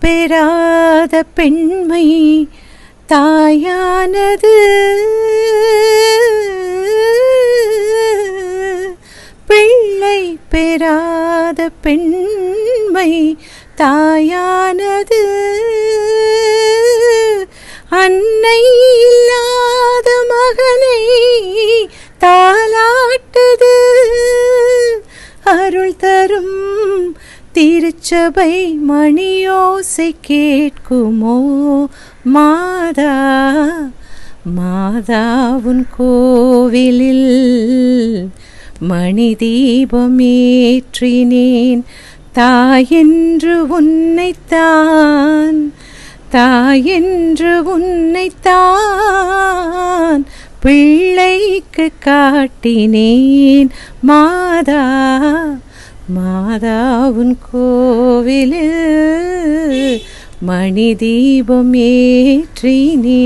பெறாத பெண்மை தாயானது. பிள்ளை பெறாத பெண்மை தாயானது. அன்னை இல்லாத மகனை தாலாட்டுது. அருள் தரும் திருச்சபை மணியோசை கேட்குமோ மாதா? மாதாவுன் கோவிலில் மணி தீபம் ஏற்றினேன். தாயென்று உன்னைத்தான், தாயென்று உன்னைத்தான் பிள்ளைக்கு காட்டினேன் மாதா. மாதாவுன் கோவிலில் மணி தீபம் ஏற்றினேன்.